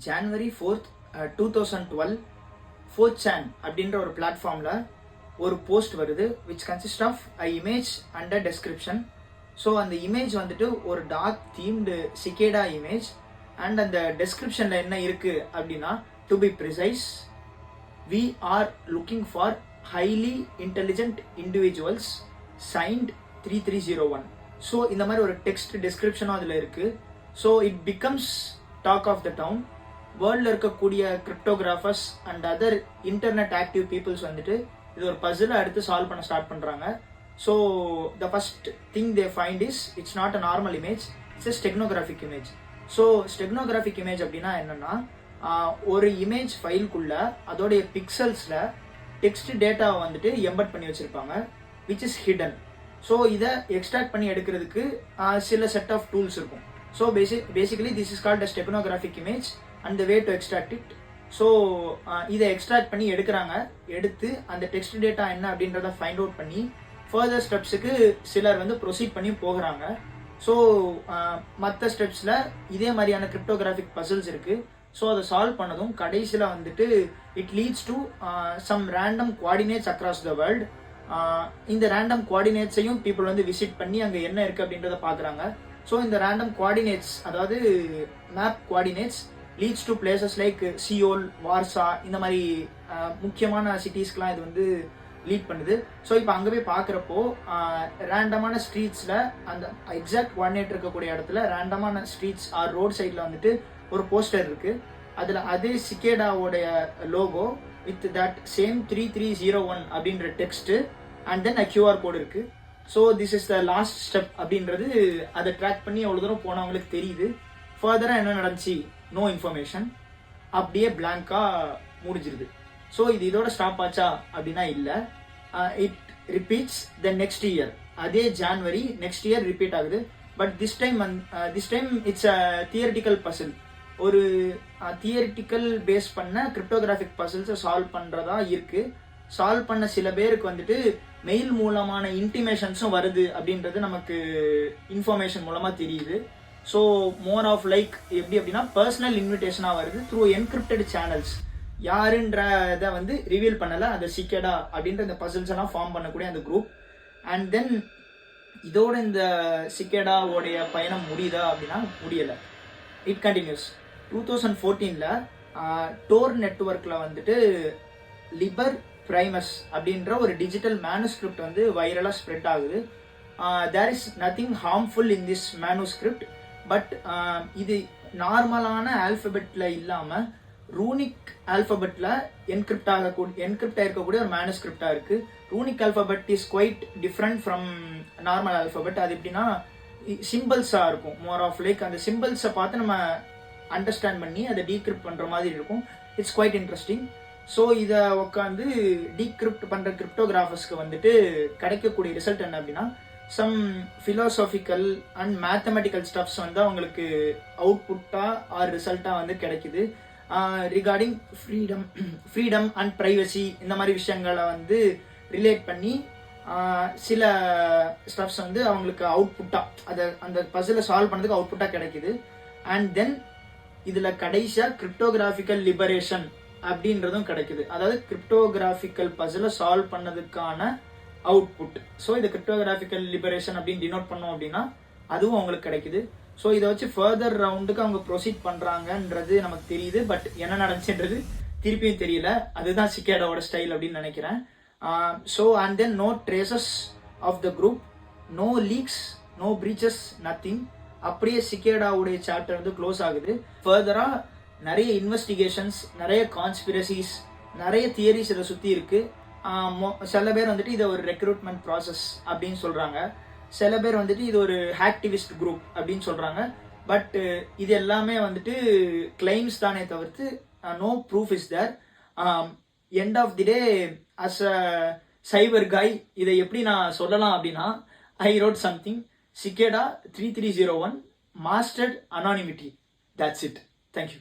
January 4th 2012 4chan அப்படின்ற ஒரு பிளாட்ஃபார்மில் ஒரு போஸ்ட் வருது which consists of a image and a description. So அந்த இமேஜ் வந்துட்டு ஒரு dark themed Cicada image and அந்த டெஸ்கிரிப்ஷனில் என்ன இருக்குது அப்படின்னா, to be precise, we are looking for highly intelligent individuals signed 3301. So இந்த மாதிரி ஒரு டெக்ஸ்ட் டிஸ்கிரிப்ஷனும் அதில் இருக்குது. So it becomes talk of the town. வேர்ல்டில் இருக்கக்கூடிய cryptographers and other internet active peoples வந்துட்டு இது ஒரு பசிலை எடுத்து சால்வ் பண்ண ஸ்டார்ட் பண்ணுறாங்க. So the first thing they find is it's not a normal image, it's a steganographic image. So steganographic image அப்படின்னா என்னென்னா, ஒரு இமேஜ் ஃபைல்குள்ள அதோடைய பிக்சல்ஸில் டெக்ஸ்ட் டேட்டாவை வந்துட்டு எம்பட் பண்ணி வச்சுருப்பாங்க விச் இஸ் ஹிடன். ஸோ இதை எக்ஸ்ட்ராக்ட் பண்ணி எடுக்கிறதுக்கு சில செட் ஆஃப் டூல்ஸ் இருக்கும். So basically this is called a steganographic image and the way to extract it. So இதை எக்ஸ்ட்ராக்ட் பண்ணி எடுக்கிறாங்க. எடுத்து அந்த டெக்ஸ்ட் டேட்டா என்ன அப்படின்றத ஃபைண்ட் அவுட் பண்ணி ஃபர்தர் ஸ்டெப்ஸுக்கு சிலர் வந்து ப்ரொசீட் பண்ணி போகிறாங்க. ஸோ மற்ற ஸ்டெப்ஸில் இதே மாதிரியான கிரிப்டோகிராஃபிக் பசில்ஸ் இருக்குது. ஸோ அதை சால்வ் பண்ணதும் கடைசியில் வந்துட்டு it leads to some random coordinates across the world. இந்த ரேண்டம் குவாடினேட்ஸையும் பீப்புள் வந்து விசிட் பண்ணி அங்கே என்ன இருக்குது அப்படின்றத பார்க்குறாங்க. ஸோ இந்த ரேண்டம் குவாடினேட்ஸ், அதாவது map coordinates, leads to places like Seoul, Warsaw, இந்த மாதிரி முக்கியமான சிட்டிஸ்க்கெலாம் இது வந்து லீட் பண்ணுது. ஸோ இப்போ அங்கே போய் பார்க்குறப்போ ரேண்டமான ஸ்ட்ரீட்ஸில் அந்த எக்ஸாக்ட் குவாடினேட் இருக்கக்கூடிய இடத்துல ரேண்டமான ஸ்ட்ரீட்ஸ் ஆர் ரோட் சைடில் வந்துட்டு ஒரு போஸ்டர் இருக்குது. அதில் அதே சிகேடாவோடைய லோகோ வித் தட் சேம் 3301 அப்படின்ற text and then QR code இருக்குது. So this is the last step அப்படின்றது அதை ட்ராக் பண்ணி அவ்வளோ தூரம் போனவங்களுக்கு தெரியுது. ஃபர்தராக என்ன நடந்துச்சு, நோ இன்ஃபர்மேஷன், அப்படியே பிளாங்காக முடிஞ்சிருது. ஸோ இது இதோட ஸ்டாப் ஆச்சா அப்படின்னா இல்லை. It repeats the next year. அதே ஜான்வரி நெக்ஸ்ட் இயர் ரிப்பீட் ஆகுது. But this time it's a theoretical puzzle. ஒரு தியரிட்டிக்கல் பேஸ் பண்ண கிரிப்டோகிராஃபிக் பசில்ஸை சால்வ் பண்ணுறதா இருக்குது. சால்வ் பண்ண சில பேருக்கு வந்துட்டு மெயில் மூலமான இன்டிமேஷன்ஸும் வருது அப்படின்றது நமக்கு இன்ஃபர்மேஷன் மூலமாக தெரியுது. ஸோ மோர் ஆஃப் லைக் எப்படி அப்படின்னா பர்சனல் இன்விடேஷனாக வருது த்ரூ என்கிரிப்டட் சேனல்ஸ். யாருன்றதை வந்து ரிவீல் பண்ணலை, அது சிகேடா அப்படின்ற இந்த பசில்ஸ் எல்லாம் ஃபார்ம் பண்ணக்கூடிய அந்த குரூப். அண்ட் தென் இதோட இந்த சிகேடாவோடைய பயணம் முடியுதா அப்படின்னா முடியலை. It continuous. 2014 டோர் நெட்வொர்க்கில் வந்துட்டு லிபர் பிரைமஸ் அப்படின்ற ஒரு டிஜிட்டல் மேனுஸ்கிரிப்ட் வந்து வைரலாக ஸ்ப்ரெட் ஆகுது. There is nothing harmful in this manuscript. But இது நார்மலான ஆல்ஃபபெட்டில் இல்லாமல் ரூனிக் ஆல்ஃபபெட்டில் என்கிரிப்ட் ஆகிருக்கக்கூடிய ஒரு மேனுஸ்கிரிப்டாக இருக்குது. Runic alphabet is quite different from normal alphabet. அது எப்படின்னா சிம்பிள்ஸாக இருக்கும். மோர் ஆஃப் லைக் அந்த சிம்பிள்ஸை பார்த்து நம்ம அண்டர்ஸ்டாண்ட் பண்ணி அதை டீக்ரிப்ட் பண்ணுற மாதிரி இருக்கும். It's quite interesting. ஸோ இதை உட்காந்து டீக்ரிப்ட் பண்ணுற கிரிப்டோகிராஃபர்ஸ்க்கு வந்துட்டு கிடைக்கக்கூடிய ரிசல்ட் என்ன அப்படின்னா, சம் ஃபிலாசாபிக்கல் அண்ட் மேத்தமெட்டிக்கல் ஸ்டப்ஸ் வந்து அவங்களுக்கு அவுட்புட்டாக ஆர் ரிசல்ட்டாக வந்து கிடைக்குது. ரிகார்டிங் ஃப்ரீடம் அண்ட் ப்ரைவசி இந்த மாதிரி விஷயங்களை வந்து ரிலேட் பண்ணி சில ஸ்டப்ஸ் வந்து அவங்களுக்கு அவுட்புட்டாக அதை அந்த பசிலை சால்வ் பண்ணதுக்கு அவுட்புட்டாக கிடைக்குது. அண்ட் தென் இதில் கடைசியாக கிரிப்டோகிராஃபிக்கல் லிபரேஷன் அப்படின்றதும் கிடைக்குது. அதாவது கிரிப்டோகிராஃபிக்கல் பசிலை சால்வ் பண்ணதுக்கான அவுட்புட். ஸோ இது கிரிப்டோகிராஃபிக்கல் லிபரேஷன் அப்படின்னு டினோட் பண்ணோம் அப்படின்னா அதுவும் அவங்களுக்கு கிடைக்குது. ஸோ இதை வச்சு ஃபர்தர் ரவுண்டுக்கு அவங்க ப்ரொசீட் பண்ணுறாங்கன்றது நமக்கு தெரியுது. பட் என்ன நடந்துச்சுன்றது திருப்பியும் தெரியல. அதுதான் சிகேடாவோட ஸ்டைல் அப்படின்னு நினைக்கிறேன். So and then no traces of the group, no leaks, no breaches, nothing. அப்படியே சிகேடாவுடைய சாப்டர் வந்து க்ளோஸ் ஆகுது. ஃபர்தராக நிறைய இன்வெஸ்டிகேஷன்ஸ், நிறைய கான்ஸ்பிரசிஸ், நிறைய தியரிஸ் இதை சுற்றி இருக்குது. சில பேர் வந்துட்டு இதை ஒரு ரெக்ரூட்மெண்ட் ப்ராசஸ் அப்படின்னு சொல்கிறாங்க. சில பேர் வந்துட்டு இது ஒரு ஹேக்டிவிஸ்ட் குரூப் அப்படின்னு சொல்கிறாங்க. பட் இது எல்லாமே வந்துட்டு கிளைம்ஸ் தானே தவிர்த்து no proof is there. End of the day as a cyber guy இதை எப்படி நான் சொல்லலாம் அப்படின்னா, I wrote something, Cicada 3301 mastered anonymity. That's it. Thank you.